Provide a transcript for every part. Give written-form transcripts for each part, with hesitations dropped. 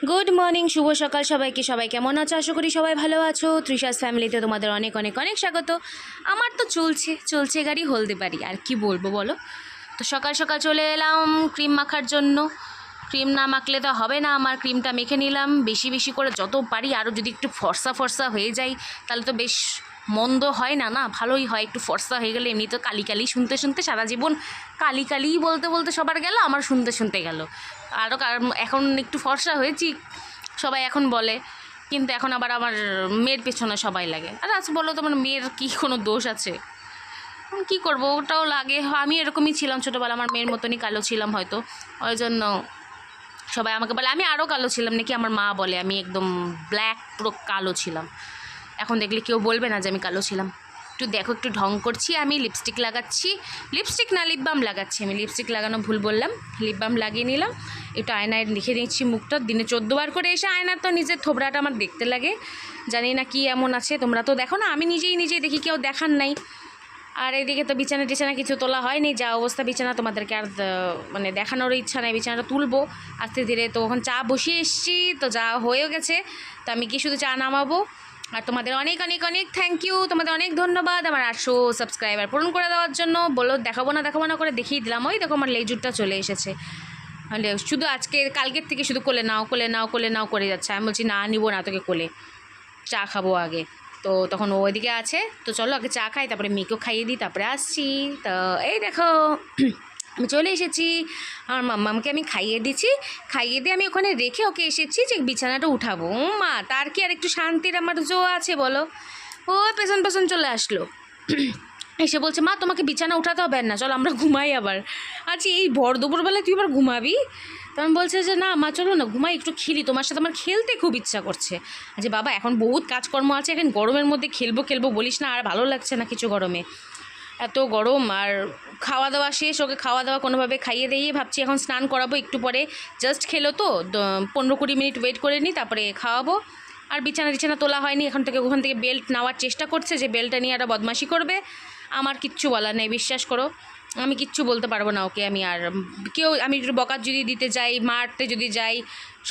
Good morning, শুভ সকাল সবাইকে। সবাই কেমন আছো? আশা করি সবাই ভালো আছো। তৃষাস ফ্যামিলিতে তোমাদের অনেক অনেক অনেক স্বাগত। আমার তো চলছে গাড়ি হলদিবাড়ি, আর কি বলবো বলো। তো সকাল সকাল চলে এলাম ক্রিম মাখার জন্য। ক্রিম না মাখলে তো হবে না, আমার ক্রিমটা মেখে নিলাম বেশি বেশি করে যত পারি। আরও যদি একটু ফর্সা ফর্সা হয়ে যায় তাহলে তো বেশ মন্দ হয় না, না ভালোই হয়। একটু ফর্সা হয়ে গেলে এমনি তো কালি কালি শুনতে শুনতে সারা জীবন কালি কালি বলতে বলতে সবার গেল, আমার শুনতে শুনতে গেল। আরও এখন একটু ফর্সা হয়েছি সবাই এখন বলে, কিন্তু এখন আবার আমার মেয়ের পেছনে সবাই লাগে। আর আচ্ছা বলো, তোমার মেয়ের কি কোনো দোষ আছে? কী করবো, ওটাও লাগে। আমি এরকমই ছিলাম ছোটোবেলা, আমার মেয়ের মতনই কালো ছিলাম হয়তো, ওই জন্য সবাই আমাকে বলে। আমি আরও কালো ছিলাম নাকি, আমার মা বলে আমি একদম ব্ল্যাক পুরো কালো ছিলাম। এখন দেখলে কেউ বলবে না যে আমি কালো ছিলাম। একটু দেখো, একটু ঢং করছি আমি, লিপস্টিক লাগাচ্ছি। লিপস্টিক না, লিপ বাম লাগাচ্ছি আমি। লিপস্টিক লাগানো ভুল বললাম, লিপ বাম লাগিয়ে নিলাম। একটু আয়নায় লিখে নিচ্ছি মুখটা। দিনে 14 বার করে এসে আয়নার তো নিজের থোবরাটা আমার দেখতে লাগে। জানি না কি এমন আছে, তোমরা তো দেখো না, আমি নিজেই দেখি, কেউ দেখার নাই। আর এদিকে তো বিছানা টিছানা কিছু তোলা হয়নি, যা অবস্থা বিছানা তোমাদেরকে আর মানে দেখানোর ইচ্ছা নেই। বিছানাটা তুলবো আস্তে ধীরে। তো ওখানে চা বসিয়ে এসেছি, তো যা হয়েও গেছে। তো আমি কি শুধু চা নামাবো। আর তোমাদের অনেক অনেক অনেক থ্যাংক ইউ, তোমাদের অনেক ধন্যবাদ আমার 800 সাবস্ক্রাইবার পূরণ করে দেওয়ার জন্য। বলো দেখাবো না করে দেখিয়ে দিলাম। ওই দেখো আমার লেজুরটা চলে এসেছে। শুধু কালকের থেকে শুধু কোলে নাও করে যাচ্ছে। আমি বলছি না, নিবো না তোকে কোলে, চা খাবো আগে। তো তখন ও ওইদিকে আছে, তো চলো আগে চা খাই, তারপরে মেয়েকেও খাইয়ে দিই, তারপরে আসছি। তো এই দেখো আমি চলে এসেছি। আমার মাম্মামকে আমি খাইয়ে দিচ্ছি, খাইয়ে দিয়ে আমি ওখানে রেখে ওকে এসেছি যে বিছানাটা উঠাবো। মা, তার কি আর একটু শান্তির আমার জো আছে বলো। ও পেছন পেছন চলে আসলো, এসে বলছে মা তোমাকে বিছানা উঠাতে হবে না, চল আমরা ঘুমাই আবার। আচ্ছা এই ভর দুপুরবেলায় তুই আবার ঘুমাবি? তখন বলছে যে না মা চলো না ঘুমাই, একটু খেলি, তোমার সাথে আমার খেলতে খুব ইচ্ছা করছে। আচ্ছা বাবা, এখন বহুত কাজকর্ম আছে, এখন গরমের মধ্যে খেলবো বলিস না, আর ভালো লাগছে না কিছু গরমে, এত গরম। আর খাওয়া দাওয়া শেষ, ওকে খাওয়া দাওয়া কোনোভাবে খাইয়ে দিয়ে ভাবছি এখন স্নান করাবো একটু পরে। জাস্ট খেলো তো 15-20 মিনিট ওয়েট করে নিই, তারপরে খাওয়াবো। আর বিছানা তোলা হয়নি, ওখান থেকে বেল্ট নেওয়ার চেষ্টা করছে, যে বেল্টটা নিয়ে একটা বদমাশি করবে। আমার কিচ্ছু বলার নেই, বিশ্বাস করো আমি কিচ্ছু বলতে পারবো না ওকে। আমি আর আমি একটু বকা যদি দিতে যাই, মারতে যদি যাই,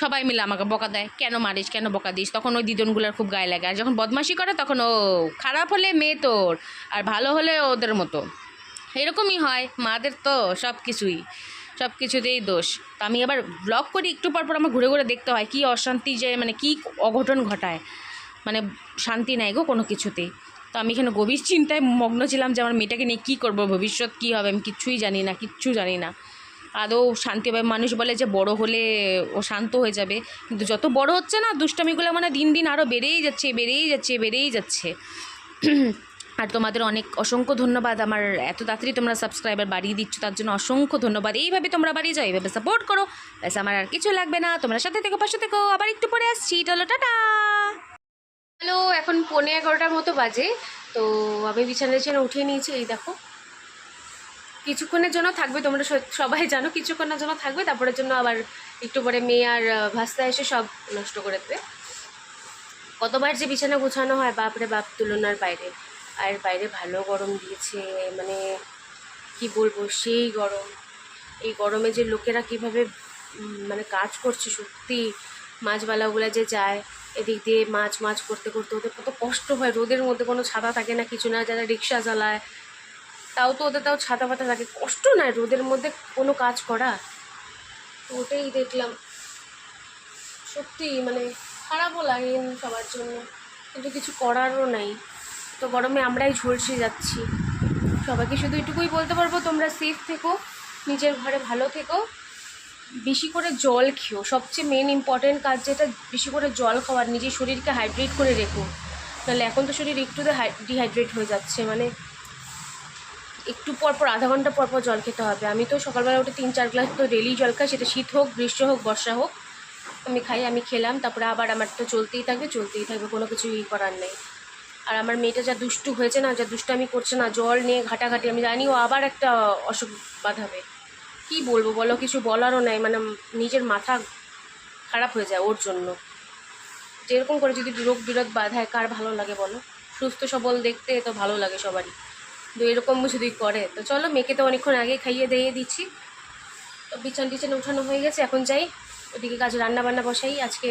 সবাই মিলে আমাকে বকা দেয়, কেন মারিস, কেন বকা দিস। তখন ওই দিদনগুলোর খুব গায়ে লাগে। আর যখন বদমাশি করে তখন ও খারাপ হলে মেয়ে তোর, আর ভালো হলে ওদের মতো। এরকমই হয়, মাদের তো সব কিছুতেই দোষ। তো আমি আবার ব্লগ করি, একটু পর আমার ঘুরে ঘুরে দেখতে হয় কী অশান্তি, যে মানে কী অঘটন ঘটায়, মানে শান্তি নাই গো কোনো কিছুতেই। তো আমি এখানে গভীর চিন্তায় মগ্ন ছিলাম যে আমার মেয়েটাকে নিয়ে কী করবো, ভবিষ্যৎ কী হবে আমি কিচ্ছু জানি না। আদৌ শান্তি হবে। মানুষ বলে যে বড় হলে ও শান্ত হয়ে যাবে, কিন্তু যত বড় হচ্ছে না দুষ্টামিগুলো মানে দিন দিন আরও বেড়েই যাচ্ছে। আর তোমাদের অসংখ্য ধন্যবাদ, আমার এত তাড়াতাড়ি তোমরা সাবস্ক্রাইবার বাড়িয়ে দিচ্ছ, তার জন্য অসংখ্য ধন্যবাদ। এইভাবে তোমরা বাড়িয়ে যাও, এইভাবে সাপোর্ট করো, ব্যাস আমার আর কিছু লাগবে না। তোমরা সাথে থেকো, পাশে থেকো। আবার একটু পরে আসছি, চলো টাটা। হ্যালো, এখন 11:15 মতো বাজে। তো আমি বিছানা উঠিয়ে নিয়েছি। এই দেখো কিছুক্ষণের জন্য থাকবে, তোমরা সবাই জানো কিছুক্ষণের জন্য থাকবে, তারপরের জন্য আবার একটু পরে মেয়ে আর ভাস্তা এসে সব নষ্ট করে দেবে। কতবার যে বিছানা গোছানো হয়, বাপরে বাপ, তুলনার বাইরে। আর বাইরে ভালো গরম দিয়েছে, মানে কি বলবো, সেই গরম। এই গরমে যে লোকেরা কিভাবে মানে কাজ করছে সত্যি। মাছওয়ালাগুলো যে যায় এদিক দিয়ে মাছ করতে করতে, ওদের কত কষ্ট হয়। রোদের মধ্যে কোনো ছাতা থাকে না, কিছু না। যারা রিক্সা চালায় ওদের ছাতা পাতা থাকে, কষ্ট নয় রোদের মধ্যে কোনো কাজ করা। তো ওটাই দেখলাম, সত্যি মানে খারাপও লাগে সবার জন্য, কিন্তু কিছু করারও নাই। তো গরমে আমরাই ঝলসে যাচ্ছি। সবাইকে শুধু এটুকুই বলতে পারবো, তোমরা সেফ থেকো, নিজের ঘরে ভালো থেকো, বেশি করে জল খেও। সবচেয়ে মেন ইম্পর্টেন্ট কাজ যেটা, বেশি করে জল খাওয়ার, নিজের শরীরকে হাইড্রেট করে রেখো। তাহলে এখন তো শরীর একটু ডিহাইড্রেট হয়ে যাচ্ছে, মানে একটু পরপর আধা ঘন্টা পরপর জল খেতে হবে। আমি তো সকালবেলা উঠে 3-4 গ্লাস তো ডেলি জল খাই, সেটা শীত হোক, গ্রীষ্ম হোক, বর্ষা হোক, আমি খেলাম। তারপরে আবার আমার তো চলতেই থাকবে, কোনো কিছুই করার নেই। আর আমার মেয়েটা যা দুষ্টু হয়েছে না, যা দুষ্টামি করছে না, জল নিয়ে ঘাটাঘাটি, আমি জানি ও আবার একটা অসুখ বাঁধাবে। কী বলবো বলো, কিছু বলারও নাই, মানে নিজের মাথা খারাপ হয়ে যায় ওর জন্য। যেরকম করে যদি রোগ বিরোধ বাধায়, কার ভালো লাগে বলো? সুস্থ সবল দেখতে তো ভালো লাগে সবারই, তো এরকম যদি করে। তো চলো, মেয়েকে তো অনেকক্ষণ আগে খাইয়ে দিয়ে দিচ্ছি। তো বিছানা উঠানো হয়ে গেছে, এখন যাই ওদিকে কাজ রান্না বান্না বসাই। আজকে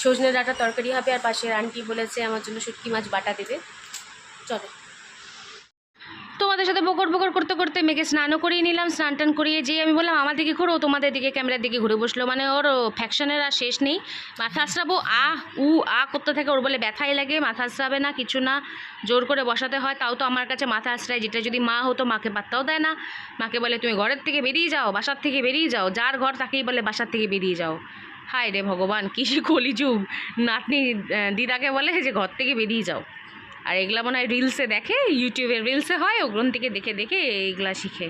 সজনে ডাঁটা তরকারি হবে, আর পাশের আন্টি বলেছে আমার জন্য শুটকি মাছ বাটা দেবে। চলো, তোমাদের সাথে বকর বকর করতে করতে মেয়েকে স্নানও করিয়ে নিলাম। স্নান টান করিয়ে যেয়ে আমি বললাম আমার দিকে ঘুরো, তোমাদের দিকে ক্যামেরার দিকে ঘুরে বসলো। মানে ওর ফ্যাকশনের আর শেষ নেই। মাথা আশ্রাবো করতে থাকে, ওর বলে ব্যথাই লাগে, মাথা আশ্রাবে না, কিছু না, জোর করে বসাতে হয়, তাও তো আমার কাছে মাথা আশ্রায়। যেটা যদি মা হতো মাকে পাত্তাও দেয় না, মাকে বলে তুমি ঘরের থেকে বেরিয়ে যাও, বাসার থেকে বেরিয়ে যাও, যার ঘর তাকেই বলে বাসার থেকে বেরিয়ে যাও। হায় রে ভগবান, কি কলিযুগ। নাতনি দিদাকে বলে যে ঘর থেকে বেরিয়ে যাও। আর এগুলা মনে হয় রিলসে দেখে, ইউটিউবের রিলসে হয়, ওগুলোন থেকে দেখে দেখে এইগুলা শিখে।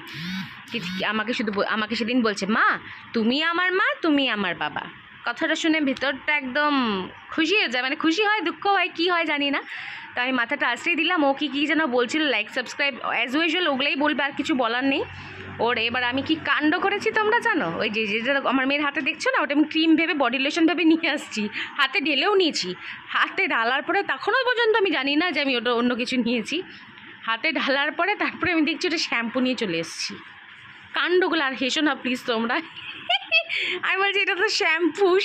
আমাকে সেদিন বলছে মা তুমি আমার মা, তুমি আমার বাবা। কথাটা শুনে ভেতরটা একদম খুশি হয়ে যায়, মানে খুশি হয়, দুঃখ হয়, কি হয় জানি না। তো আমি মাথাটা আশ্রয় দিলাম। ও কি যেন বলছিল, লাইক সাবস্ক্রাইব অ্যাজ ইউজুয়াল ওগুলাই বলবে, আর কিছু বলার নেই ওর। এবার আমি কি কাণ্ড করেছি তোমরা জানো? ওই যেটা আমার মেয়ের হাতে দেখছো না, ওটা আমি ক্রিম ভেবে, বডি লোশন ভেবে নিয়ে আসছি, হাতে ঢেলেও নিয়েছি। হাতে ঢালার পরে তখনও পর্যন্ত আমি জানি না যে আমি ওটা অন্য কিছু নিয়েছি। হাতে ঢালার পরে তারপরে আমি দেখছি ওটা শ্যাম্পু নিয়ে চলে এসেছি। কাণ্ডগুলো আর হেসো না প্লিজ তোমরা। আমি বলছি এটা তো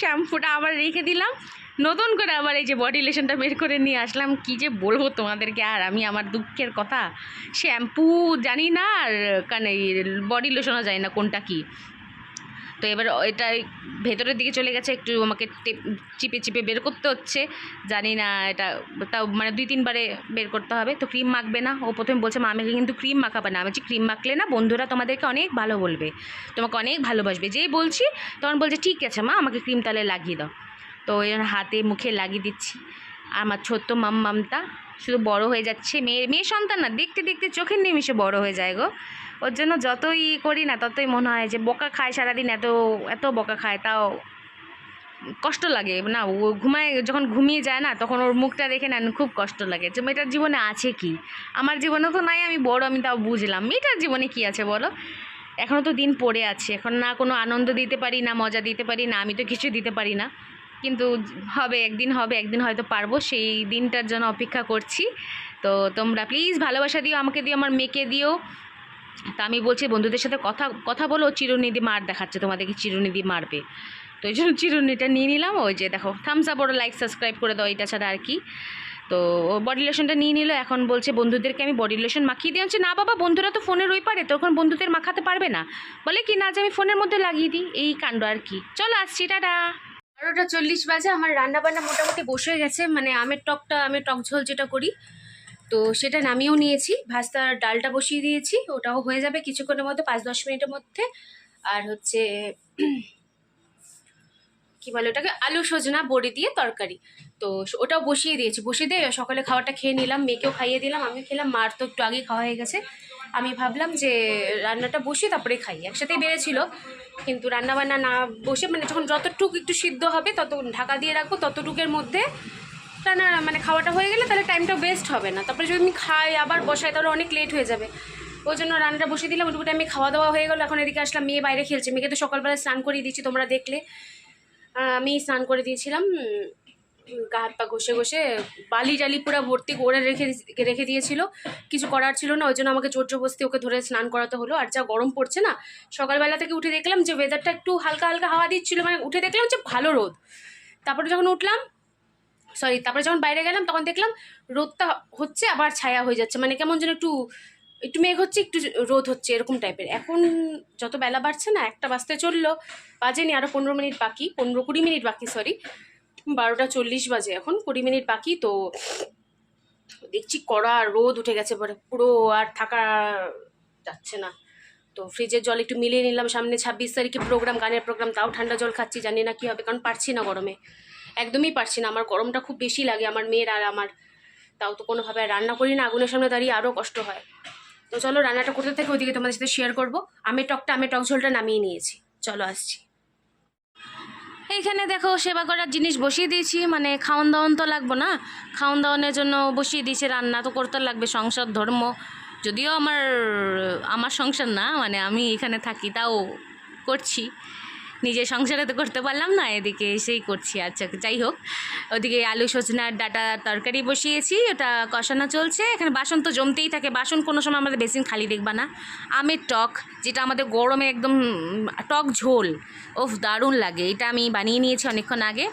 শ্যাম্পুটা আবার রেখে দিলাম, নতুন করে আবার এই যে বডি লোশনটা বের করে নিয়ে আসলাম। কি যে বলবো তোমাদেরকে, আর আমি আমার দুঃখের কথা, শ্যাম্পু জানি না আর কানে বডি লোশনও জানি না কোনটা কি। তো এবার এটা ভেতরের দিকে চলে গেছে, একটু আমাকে চিপে চিপে বের করতে হচ্ছে। জানি না এটা, তাও মানে 2-3 বারে বের করতে হবে। তো ক্রিম মাখবে না, ও প্রথমে বলছে মা আমাকে কিন্তু ক্রিম মাখাবে না। আমি বলছি ক্রিম মাখলে না বন্ধুরা তোমাদেরকে অনেক ভালো বলবে, তোমাকে অনেক ভালোবাসবে। যেই বলছি তখন বলছে ঠিক আছে মা আমাকে ক্রিম তাহলে লাগিয়ে দাও। তো ওই হাতে মুখে লাগিয়ে দিচ্ছি। আমার ছোট্ট মামটা শুধু বড় হয়ে যাচ্ছে। মেয়ে সন্তান না, দেখতে দেখতে চোখের নিমিষে বড় হয়ে যায় গো। ওর জন্য যতই করি না ততই মনে হয় যে বকা খায় সারাদিন, এত এত বকা খায়, তাও কষ্ট লাগে না। ও যখন ঘুমিয়ে যায় না, তখন ওর মুখটা দেখে না খুব কষ্ট লাগে যে মেয়েটার জীবনে আছে কি। আমার জীবনে তো নাই, আমি বড়, আমি তাও বুঝলাম মেয়েটার জীবনে কি আছে বলো। এখনও তো দিন পড়ে আছে, এখন না কোনো আনন্দ দিতে পারি, না মজা দিতে পারি, না আমি তো কিছু দিতে পারি না। কিন্তু হবে, একদিন হয়তো পারবো, সেই দিনটার জন্য অপেক্ষা করছি। তো তোমরা প্লিজ ভালোবাসা দিও, আমাকে দিও, আমার মেয়েকে দিও। তা আমি বলছি বন্ধুদের সাথে কথা বলো, চিরুনি দিয়ে মার দেখাচ্ছে, তোমাদেরকে চিরুনি দিয়ে মারবে। তো এই জন্য চিরুনিটা নিয়ে নিলাম। ওই যে দেখো থামস আপ, ওরা লাইক সাবস্ক্রাইব করে দাও, এটা ছাড়া আর কি। তো ও বডি লোশনটা নিয়ে নিল, এখন বলছে বন্ধুদেরকে আমি বডি লোশন মাখিয়ে দিয়ে। হচ্ছে না বাবা, বন্ধুরা তো ফোনের ওই পারে, তখন বন্ধুদের মাখাতে পারবে না। বলে কি না যে আমি ফোনের মধ্যে লাগিয়ে দিই, এই কাণ্ড আর কি। চলো আসছি, টাটা। 12:40 বাজে। আমার রান্না বান্না মোটামুটি বসে গেছে, মানে আমের টক ঝোল যেটা করি, তো সেটা নামিয়েও নিয়েছি। ভাজতে ডালটা বসিয়ে দিয়েছি, ওটাও হয়ে যাবে কিছুক্ষণের মধ্যে, 5-10 মিনিটের মধ্যে। আর হচ্ছে কি বলে ওটাকে, আলু সজনা বড়ি দিয়ে তরকারি, তো ওটাও বসিয়ে দিয়েছি। বসিয়ে দিয়ে সকালে খাওয়াটা খেয়ে নিলাম, মেয়েকেও খাইয়ে দিলাম, আমিও খেলাম। মার তো একটু আগে খাওয়া হয়ে গেছে। আমি ভাবলাম যে রান্নাটা বসিয়ে তারপরে খাই, একসাথেই বেড়েছিল। কিন্তু রান্নাবান্না না বসে, মানে যখন যতটুকু একটু সিদ্ধ হবে তত ঢাকা দিয়ে রাখবো, ততটুকের মধ্যে রান্না মানে খাওয়াটা হয়ে গেলে তাহলে টাইমটা ওয়েস্ট হবে না। তারপরে যদি আমি খাই আবার বসাই তাহলে অনেক লেট হয়ে যাবে। ওই জন্য রান্নাটা বসিয়ে দিলাম। ওটুকুটা আমি খাওয়া দাওয়া হয়ে গেলো। এখন এদিকে আসলাম, মেয়ে বাইরে খেলছে। মেয়েকে তো সকালবেলা স্নান করিয়ে দিচ্ছি, তোমরা দেখলে। আমি স্নান করে দিয়েছিলাম, গা হাত পা ঘষে ঘষে, বালি টালি পুরো ভর্তি করে রেখে দিয়েছিল। কিছু করার ছিল না, ওই জন্য আমাকে জোর জবরদস্তি ওকে ধরে স্নান করাতে হলো। আর যা গরম পড়ছে না, সকালবেলা থেকে উঠে দেখলাম যে ওয়েদারটা একটু হালকা হালকা হাওয়া দিচ্ছিল, মানে উঠে দেখলাম যে ভালো রোদ। তারপরে যখন বাইরে গেলাম তখন দেখলাম রোদটা হচ্ছে আবার ছায়া হয়ে যাচ্ছে, মানে কেমন যেন একটু একটু মেঘ হচ্ছে, একটু রোদ হচ্ছে, এরকম টাইপের। এখন যত বেলা বাড়ছে না, 1টা বাজতে চললো, বাজেনি, আরও 15 মিনিট বাকি, 15-20 মিনিট বাকি, সরি, 12:40 বাজে, এখন 20 মিনিট বাকি। তো দেখছি কড়া রোদ উঠে গেছে, পুরো আর থাকা যাচ্ছে না। তো ফ্রিজের জল একটু মিলিয়ে নিলাম, সামনে 26 তারিখে প্রোগ্রাম, গানের প্রোগ্রাম, তাও ঠান্ডা জল খাচ্ছি, জানি না কী হবে, কারণ পারছি না গরমে, একদমই পারছি না। আমার গরমটা খুব বেশি লাগে, আমার মেয়ের আর আমার। তাও তো কোনোভাবে রান্না করি না, আগুনের সামনে দাঁড়িয়ে আরও কষ্ট হয়। তো চলো রান্নাটা করতে থেকে ওইদিকে তোমাদের সাথে শেয়ার করবো। আমের টক ঝোলটা নামিয়ে নিয়েছি, চলো আসছি। এইখানে দেখো সেবা করার জিনিস বসিয়ে দিয়েছি, মানে খাওয়ান দাওয়ান তো লাগবো না, খাওয়ান দাওয়ানের জন্য বসিয়ে দিয়েছি। রান্না তো করতে লাগবে, সংসার ধর্ম, যদিও আমার সংসার না, মানে আমি এখানে থাকি তাও করছি। নিজের সংসারে তো করতে পারলাম না, এদিকে এসেই করছি। আচ্ছা যাই হোক, ওদিকে আলু সজনার ডাঁটা তরকারি বসিয়েছি, ওটা কষানো চলছে। এখানে বাসন তো জমতেই থাকে, বাসন কোনো সময় আমাদের বেসিন খালি দেখবা না। আমের টক, যেটা আমাদের গরমে একদম টক ঝোল, ওফ দারুণ লাগে, এটা আমি বানিয়ে নিয়েছি অনেকক্ষণ আগে।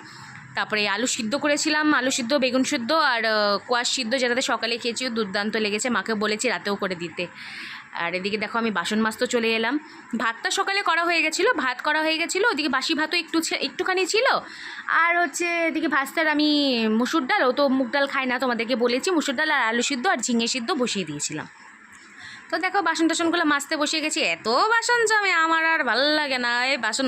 তারপরে আলু সিদ্ধ করেছিলাম, আলু সিদ্ধ, বেগুন সিদ্ধ আর কোয়াশ সিদ্ধ, যেটাতে সকালে খেয়েছি, দুর্দান্ত লেগেছে, মাকে বলেছি রাতেও করে দিতে। আর এদিকে দেখো আমি বাসন মাজতে চলে এলাম। ভাতটা সকালে করা হয়ে গেছিলো, ভাত করা হয়ে গেছিলো, ওদিকে বাসি ভাতও একটুখানি ছিল। আর হচ্ছে এদিকে ভাস্তার আমি মুসুর ডাল, ও তো মুগ ডাল খায় না, তোমাদেরকে বলেছি, মুসুর ডাল আর আলু সিদ্ধ আর ঝিঙে সিদ্ধ বসিয়ে দিয়েছিলাম। তো দেখো বাসন টাসনগুলো মাজতে বসে গেছি, এত বাসন জমে আমার আর ভালো লাগে না। এই বাসন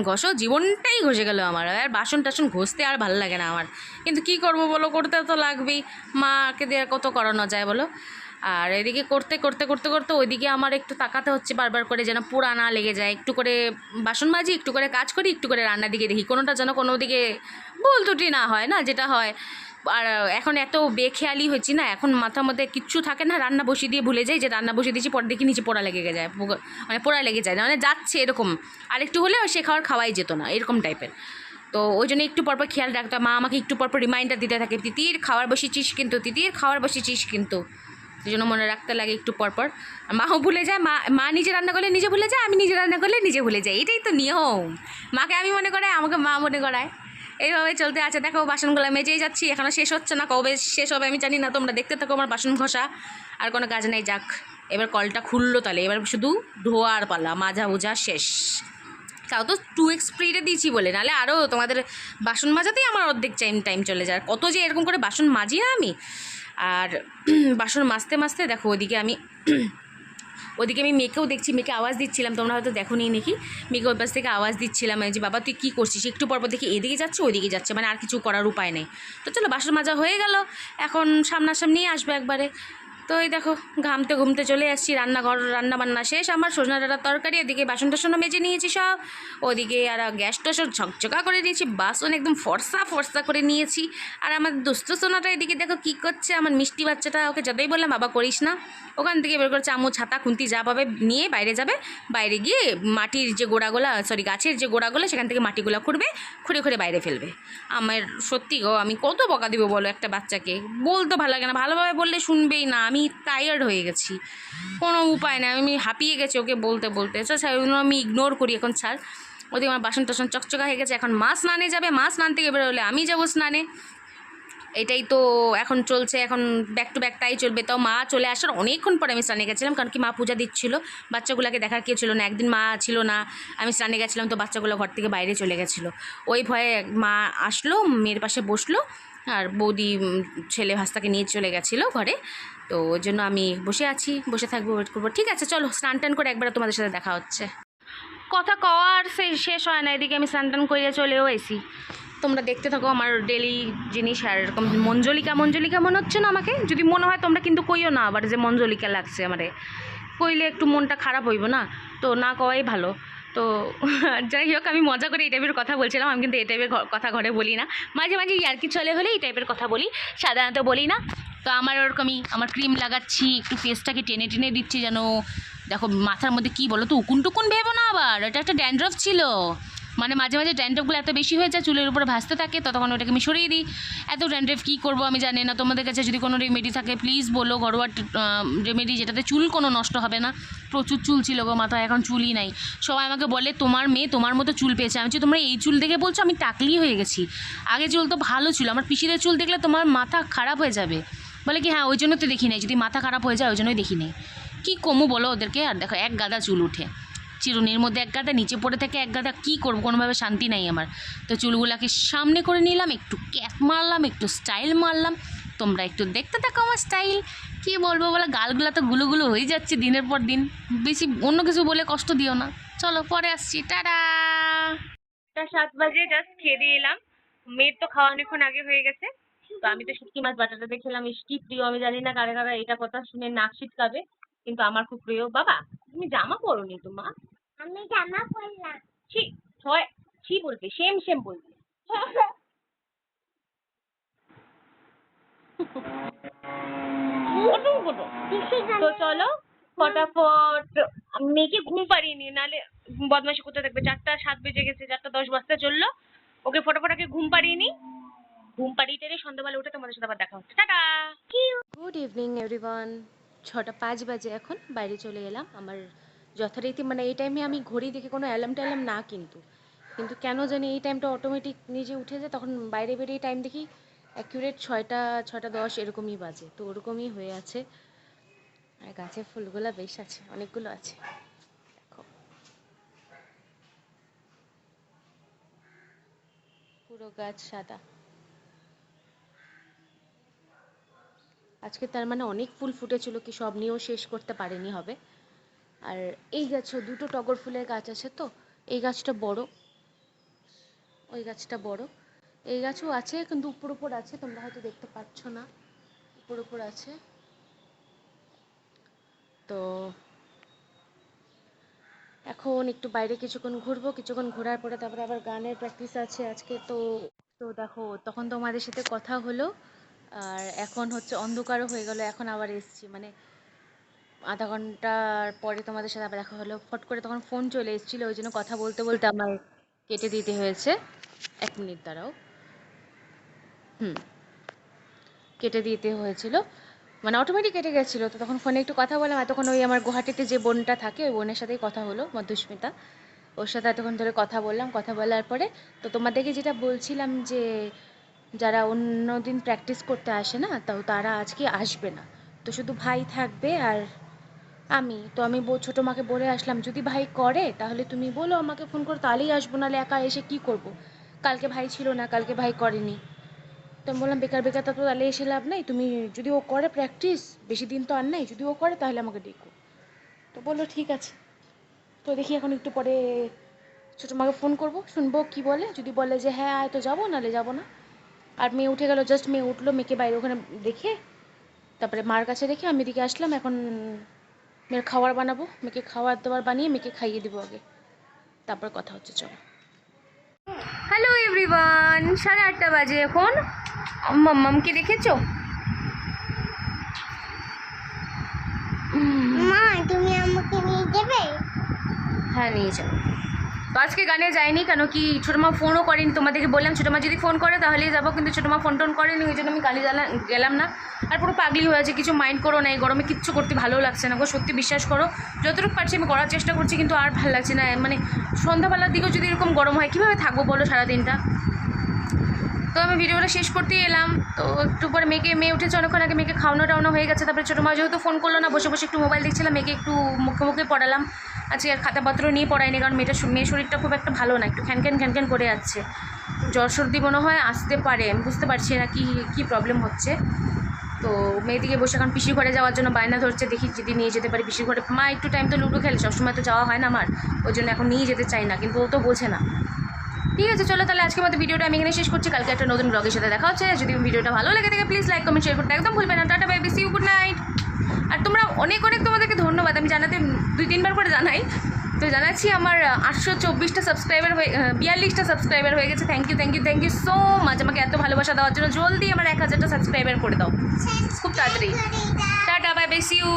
ঘষো জীবনটাই ঘষে গেল আমার, আর বাসন টাসন ঘষতে আর ভালো লাগে না আমার। কিন্তু কি করব বলো, করতে তো লাগবেই, মাকে দিয়ে কত করানো যায় বলো। আর এদিকে করতে করতে করতে করতে ওইদিকে আমার একটু তাকাতে হচ্ছে বারবার করে, যেন পোড়া না লেগে যায়। একটু করে বাসন মাজি, একটু করে কাজ করি, একটু করে রান্নার দিকে দেখি, কোনোটা যেন কোনো দিকে ভুল ত্রুটি না হয়, না যেটা হয়। আর এখন এত বেখেয়ালি হচ্ছি না, এখন মাথার মধ্যে কিচ্ছু থাকে না, রান্না বসিয়ে দিয়ে ভুলে যাই যে রান্না বসিয়ে দিয়েছি, পরে দেখি নিচে পোড়া লেগে যায়, মানে পোড়া লেগে যায়, মানে যাচ্ছে এরকম। আর একটু হলে সে খাওয়াই যেত না, এরকম টাইপের। তো ওই জন্য একটু পরপর খেয়াল রাখতে হয়, মা আমাকে একটু পরপর রিমাইন্ডার দিতে থাকে, তিতির খাওয়ার বসেছিস কিন্তু, তিতির খাওয়ার বসেছিস কিন্তু। এই জন্য মনে রাখতে লাগে একটু পরপর। মাও ভুলে যায়, মা নিজে রান্না করলে নিজে ভুলে যায়, আমি নিজে রান্না করলে নিজে ভুলে যাই, এটাই তো নিয়ম। মাকে আমি মনে করাই, আমাকে মা মনে করায়, এইভাবে চলতে আছে। দেখো বাসনগুলো মেজেই যাচ্ছি, এখনও শেষ হচ্ছে না, কবে শেষ হবে আমি জানি না, তোমরা দেখতে থাকো আমার বাসন ঘষা, আর কোনো কাজ নেই। যাক এবার কলটা খুললো, তাহলে এবার শুধু ধোয়ার পালা, মাজা বুঝা শেষ। তাও তো 2x স্পিডে দিয়েছি বলে, নাহলে আরও তোমাদের বাসন মাজাতেই আমার অর্ধেক টাইম চলে যায়, কত যে এরকম করে বাসন মাজি না আমি। আর বাসন মাজতে মাজতে দেখো ওদিকে আমি মেয়েকেও দেখছি, মেয়েকে আওয়াজ দিচ্ছিলাম, তোমরা হয়তো দেখো নি নাকি, মেয়েকে ওই পাশ থেকে আওয়াজ দিচ্ছিলাম যে বাবা তুই কী করছিস, একটু পরপর দেখি এদিকে যাচ্ছে ওইদিকে যাচ্ছে, মানে আর কিছু করার উপায় নেই। তো চলো বাসন মাজা হয়ে গেল, এখন সামনাসামনি আসবে একবারে। তো এই দেখো ঘুমতে চলে আসছি, রান্নাবান্না শেষ আমার, সজনা ডাঁটার তরকারি, এদিকে বাসন টাসনও মেজে নিয়েছি সব, ওদিকে আর গ্যাসটা সব ঝকঝকা করে দিয়েছি, বাসন একদম ফর্সা করে নিয়েছি। আর আমার দুস্থ সোনাটা এদিকে দেখো কী করছে, আমার মিষ্টি বাচ্চাটা, ওকে যতই বললাম বাবা করিস না, ওখান থেকে বের করছে আমু ছাতা খুন্তি যা পাবে নিয়ে বাইরে যাবে, বাইরে গিয়ে মাটির যে গাছের যে গোড়াগুলো সেখান থেকে মাটিগুলো খুঁড়ে বাইরে ফেলবে। আমার সত্যি গো, আমি কত বকা দিব বলো একটা বাচ্চাকে, বলতে ভালো লাগে না, ভালোভাবে বললে শুনবেই না, আমি টায়ার্ড হয়ে গেছি, কোনো উপায় নেই, আমি হাঁপিয়ে গেছি ওকে বলতে বলতে। ওইগুলো আমি ইগনোর করি এখন, ছাড়। ওদিকে আমার বাসন টাসন চকচকা হয়ে গেছে, এখন মা স্নানে যাবে, মা স্নান থেকে বেরোলে আমি যাবো স্নানে, এটাই তো এখন চলছে, এখন ব্যাক টু ব্যাক তাই চলবে। তাও মা চলে আসার অনেকক্ষণ পরে আমি স্নানে গেছিলাম, কারণ কি মা পূজা দিচ্ছিল, বাচ্চাগুলোকে দেখার কেউ ছিল না, একদিন মা ছিল না, আমি স্নানে গেছিলাম, তো বাচ্চাগুলো ঘর থেকে বাইরে চলে গেছিলো, ওই ভয়ে মা আসলো, মেয়ের পাশে বসলো, আর বৌদি ছেলে ভাস্তাকে নিয়ে চলে গেছিলো ঘরে। তো ওই জন্য আমি বসে থাকবো, ওয়েট করবো। ঠিক আছে চলো স্নান টান করে একবার তোমাদের সাথে দেখা হচ্ছে। কথা কওয়া আর শেষ হয় না, এদিকে আমি স্নান টান করে চলেও এসি, তোমরা দেখতে থাকো আমার ডেলি জিনিস। আর এরকম মঞ্জলিকা মনে হচ্ছে না আমাকে, যদি মনে হয় তোমরা কিন্তু কইও না আবার যে মঞ্জলিকা লাগছে আমারে, কইলে একটু মনটা খারাপ হইব না, তো না কওয়াই ভালো। তো যাই হোক, আমি মজা করে এই টাইপের কথা বলছিলাম, আমি কিন্তু এই টাইপের কথা ঘরে বলি না, মাঝে মাঝে ইয়ার্কি চলে হলে এই টাইপের কথা বলি, সাধারণত বলি না। তো আমার ওরকমই, আমার ক্রিম লাগাচ্ছি, একটু ফেসটাকে টেনে দিচ্ছি, যেন দেখো মাথার মধ্যে কী বলো তো, উকুন টুকুন ভেবো না, আবার এটা একটা ড্যান্ড্রফ ছিল, মানে মাঝে মাঝে ড্যান্ড্রফগুলো এত বেশি হয়ে যায় চুলের উপরে ভাসতে থাকে, তখন ওটাকে আমি সরিয়ে দিই। এত ড্যান্ড্রফ কী করবো আমি জানি না, তোমাদের কাছে যদি কোনো রেমেডি থাকে প্লিজ বলো, ঘরোয়া রেমেডি যেটাতে চুল কোনো নষ্ট হবে না। প্রচুর চুল ছিল গো মাথায়, এখন চুলই নাই। সবাই আমাকে বলে তোমার মেয়ে তোমার মতো চুল পেয়েছে, আমি তোমরা এই চুল দেখে বলছো, আমি টাকলি হয়ে গেছি, আগে চুল তো ভালো ছিল, আমার পিসিদের চুল দেখলে তোমার মাথা খারাপ হয়ে যাবে, বলে কি হ্যাঁ ওই জন্য তো দেখি নাই, যদি মাথা খারাপ হয়ে যায় ওই জন্যই দেখি নেই, কী কমু বলো ওদেরকে। আর দেখো এক গাদা চুল উঠে, চিরুনির মধ্যে এক গাদা, নিচে পড়ে থাকে এক গাদা, কী করবো, কোনোভাবে শান্তি নাই আমার। তো চুলগুলাকে সামনে করে নিলাম, একটু ক্যাপ মারলাম, একটু স্টাইল মারলাম, তোমরা একটু দেখতে থাকো আমার স্টাইল। কী বলবো বলে, গালগুলা তো গুলো হয়ে যাচ্ছে দিনের পর দিন, বেশি অন্য কিছু বলে কষ্ট দিও না। চলো পরে আসছি, টাটা। 7 বাজে জাস্ট খেয়ে দিয়ে এলাম, মেয়ের তো খাওয়া অনেকক্ষণ আগে হয়ে গেছে। তো আমি তো শুটকি মাছ বাটাটাতে খেলাম, কি প্রিয় আমি জানি না, কারা কারা এটা কথা শুনে নাক ছিটকাবে, কিন্তু আমার খুব প্রিয়। বাবা তুমি জামা পরোনি তো মা? আমি জামা পরলাম। ছি ছয় ছি বলবে, সেম বলবে। তো চলো ফটাফট আমি মেয়েকে ঘুম পাড়িয়ে নি, নাহলে বদমাশি করতে থাকবে। 4:07 বেজে গেছে, 4:10 বাজতে চললো। ওকে ফটাফটাকে ঘুম পাড়িয়ে নি, ঘুম পাড়িয়ে টেনে সন্ধ্যাবেলা উঠে তোমাদের সাথে আবার দেখা হচ্ছে। টাটা। Good evening everyone. 6:05 বাজে এখন, বাইরে চলে এলাম। আমার যথারীতি মানে এই টাইমে আমি ঘড়ি দেখে কোনো অ্যালার্ম ট্যালার্ম না, কিন্তু কিন্তু কেন জানি এই টাইমটা অটোমেটিক নিজে উঠে যায়, তখন বাইরে বেরিয়ে টাইম দেখি অ্যাকিউরেট 6:10 এরকমই বাজে। তো ওরকমই হয়ে আছে। আর গাছের ফুলগুলো বেশ আছে, অনেকগুলো আছে। দেখো পুরো গাছ সাদা। আজকে তার মানে অনেক ফুল ফুটেছিল, কি সব নিয়েও শেষ করতে পারেনি হবে। আর এই গাছও দুটো টগর ফুলের গাছ আছে, তো এই গাছটা বড়, ওই গাছটা বড়। এই গাছও আছে কিন্তু উপর উপর আছে, তোমরা হয়তো দেখতে পাচ্ছ না, উপর উপর আছে। তো এখন একটু বাইরে কিছুক্ষণ ঘুরবো, কিছুক্ষণ ঘোরার পরে তারপরে আবার গানের প্র্যাকটিস আছে আজকে। তো তো দেখো, তখন তোমাদের সাথে কথা হলো, আর এখন হচ্ছে অন্ধকারও হয়ে গেল। এখন আবার এসছি, মানে আধা ঘন্টার পরে তোমাদের সাথে আবার দেখা হলো। ফট করে তখন ফোন চলে এসেছিলো, ওই জন্য কথা বলতে বলতে আমার কেটে দিতে হয়েছে। 1 মিনিট দাঁড়াও। কেটে দিতে হয়েছিল, মানে অটোমেটিক কেটে গেছিলো। তো তখন ফোনে একটু কথা বললাম, এতক্ষণ ওই আমার গুয়াহাটিতে যে বোনটা থাকে ওই বোনের সাথেই কথা হলো, মধুস্মিতা। ওর সাথে এতক্ষণ ধরে কথা বললাম। কথা বলার পরে তো তোমাদেরকে যেটা বলছিলাম যে যারা অন্য দিন প্র্যাকটিস করতে আসে না, তো তারা আজকে আসবে না। তো শুধু ভাই থাকবে আর আমি। তো আমি ছোটো মাকে বলে আসলাম, যদি ভাই করে তাহলে তুমি বলো আমাকে ফোন করো, তাহলেই আসবো, নাহলে একা এসে কি করব। কালকে ভাই ছিল না, কালকে ভাই করেনি। তো আমি বললাম বেকার বেকার তো তাহলে এসে লাভ নাই, তুমি যদি ও করে প্র্যাকটিস, বেশি দিন তো আর নেই, যদি ও করে তাহলে আমাকে ডেকো। তো বললো ঠিক আছে। তো দেখি এখন একটু পরে ছোটো মাকে ফোন করবো, শুনবো কি বলে। যদি বলে যে হ্যাঁ আয় তো যাবো, নাহলে যাবো না। আর মেয়ে উঠে গেল, জাস্ট মেয়ে উঠলো, মেয়েকে বাইরে ওখানে দেখে তারপরে মার কাছে রেখে আমি এদিকে আসলাম। এখন মেয়ের খাবার বানাবো, মেয়েকে খাবার দাবার বানিয়ে মেয়েকে খাইয়ে দেবো আগে, তারপর কথা হচ্ছে। চলো। হ্যালো এভরিওয়ান, 8:30 বাজে এখন। মাম্মামকে দেখেছো? মা তুমি আমাকে নিয়ে যাবে? হ্যাঁ নিয়ে যাবো। তো আজকে গানে যাইনি, কেন কি ছোটো মা ফোনও করেনি। তোমাদেরকে বললাম ছোটো মা যদি ফোন করে তাহলেই যাবো, কিন্তু ছোটো মা ফোন টোন করেনি, ওই জন্য আমি গানে গেলাম না। আর পুরো পাগলি হয়ে আছে, কিছু মাইন্ড করো না। এই গরমে কিচ্ছু করতে ভালো লাগছে না গো, সত্যি বিশ্বাস করো। যতটুকু পারছি আমি করার চেষ্টা করছি, কিন্তু আর ভালো লাগছে না। মানে সন্ধ্যাবেলার দিকেও যদি এরকম গরম হয়, কীভাবে থাকবো বলো সারাদিনটা। তো আমি ভিডিওটা শেষ করতেই এলাম। তো একটু পরে মেয়ে উঠেছে অনেকক্ষণ আগে, মেয়েকে খাওয়ানো টাওয়ানো হয়ে গেছে। তারপরে ছোটো মা যেহেতু ফোন করলো না, বসে বসে একটু মোবাইল দেখছিলাম, মেয়েকে একটু মুখে পড়ালাম। আজকে আর খাতাপত্র নিয়ে পড়াইনি, কারণ মেয়ের শরীরটা খুব একটা ভালো না, একটু খ্যান করে যাচ্ছে। জ্বর সর্দি মনে হয় আসতে পারে, আমি বুঝতে পারছি না কি প্রবলেম হচ্ছে। তো মেয়েদিকে বসে এখন পিসির ঘরে যাওয়ার জন্য বায়না ধরছে, দেখি যদি নিয়ে যেতে পারি পিসির ঘরে। মা একটু টাইম তো লুডো খেলে, সবসময় তো যাওয়া হয় না আমার, ওই জন্য এখন নিয়ে যেতে চাই না, কিন্তু ও তো বোঝে না। ঠিক আছে চলো, তাহলে আজকের মতো ভিডিওটা আমি এখানে শেষ করছি। কালকে একটা নতুন ব্লগের সাথে দেখা হচ্ছে। যদি ভিডিওটা ভালো লেগে থাকে প্লিজ লাইক কমেন্ট শেয়ার করতে একদম ভুলবে না। Tata bye bye, see you, good night. আর তোমরা অনেক তোমাদেরকে ধন্যবাদ, আমি জানাতে 2-3 বার করে জানাই। তো জানাচ্ছি আমার 824টা সাবস্ক্রাইবার হয়ে 42টা সাবস্ক্রাইবার হয়ে গেছে। থ্যাংক ইউ সো মাচ আমাকে এত ভালোবাসা দেওয়ার জন্য। জলদি আমার 1000টা সাবস্ক্রাইবার করে দাও খুব তাড়াতাড়ি। Tata bye bye, see you.